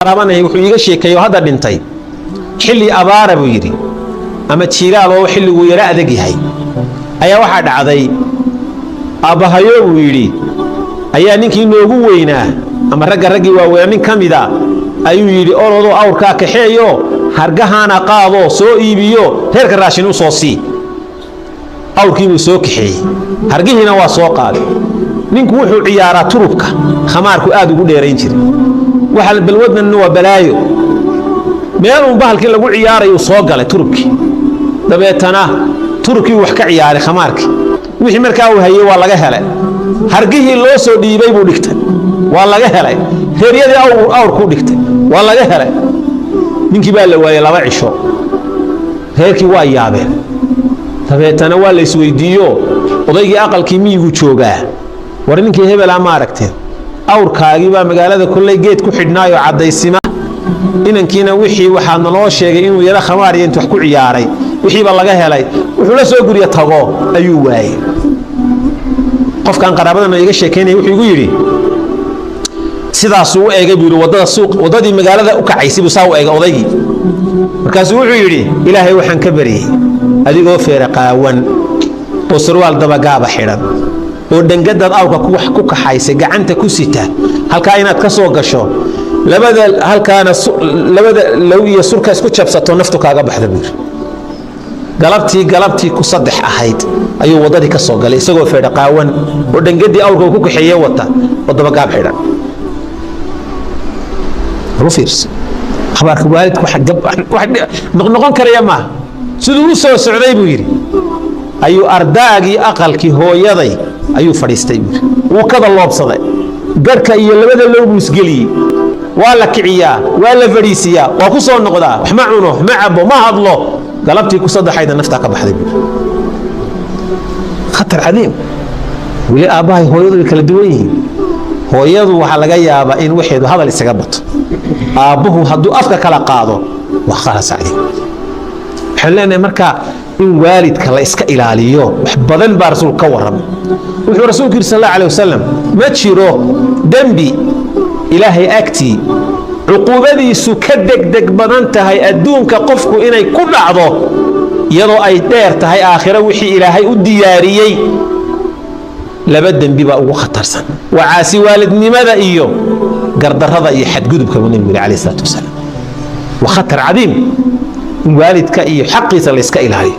rabanay wuxuu iga sheekayo hadda dhintay xilli abaara buu yiri ama jiiraal oo xilligu yara adag yahay ayaa waxa dhacday abahayo buu yiri ayaa ninkii noogu weynaa ama raggi waaweyn kamida ayuu yiri orado awrka kaxeeyo hargahana qaado soo iibiyo heerka raashin u soo sii awrkii uu soo kaxeeyay hargihiina waa soo qaaday ninku wuxuu ciyaaraa turubka khamaarku aad ugu dheerayn jiray waxa balwadna waa balaayo meel uu bahalkii lagu ciyaarayo soo galay turubkii dabeetana turubkii wax ka ciyaaray khamaarkii wixii markaa uu hayay waa laga helay hargihii loo soo dhiibay buu dhigtay waa laga helay reeriyadii awr ku dhigtay waa laga helay ninkii baa la waayay laba cisho reerkii waa yaabeen dabeetana waa la isweydiiyo odaygii aqalkii miyigu joogaa war ninkii hebel ama aragteen awrkaagii baa magaalada kullay geed ku xidhnaayo cadaysima inankiina wixii waxa naloo sheegay inuu yara khamaar iyo intu wax ku ciyaaray wixii ba laga helay wuxuu la soo guriya tago ayuu waayay qofkan qaraabadana iga sheekeynay wuxuu igu yiri sidaas uu eegay buu wadada suuq wadadii magaalada u kacaysay buu saaw eegay odaygii markaas wuxuu yiri ilaahay waxaan ka bariyay adigoo feeraqaawan oo surwaal daba gaaba xiran oo dhangadad awrka ku kaxaysay gacanta ku sita halka inaad ka soo gasho labada halkaana labada law iyo surka isku jabsato naftu kaaga baxda buu galabtii ku saddex ahayd ayuu wadadii ka soo galay isagoo feedaqaawan oo dhangadii awrka ku kaxeeyay wata oo daba gaab xiran rufirs khabarka waalidku wax noqon karaya ma sidoo soo socday buu yiri ayuu ardaagii aqalkii hooyaday ayuu fadhiistay uu kada loobsaday garka iyo labada loobu isgeliyay waa la kiciyaa waa la fadhiisiyaa waa ku soo noqdaa wax ma cuno ma cabo ma hadlo galabtii ku saddexayda nafta ka baxday khatar cadiim wili aabahay hooyadu kala duwan yihiin hooyadu waxa laga yaabaa in waxeedu hadal isaga bato aabuhu hadduu afka kala qaado waa khalas cadiim xalana marka in waalidka la iska ilaaliyo wax badan baa rasuul ka waramay wuxuu rasuulku sallallahu alayhi wasallam ma jiro dambi ilaahay agti uquubadiisu ka degdeg badan tahay adduunka qofku inay ku dhacdo iyadoo ay dheer tahay aakhira wixii ilaahay u diyaariyay laba dambi baa ugu khatarsan wacaasi waalidnimada iyo gardarrada iyo xadgudubka nabiga alayhi salaatu wasalaam wa khatar cadiim والدك iyo xaqiisa la iska ilaaliyo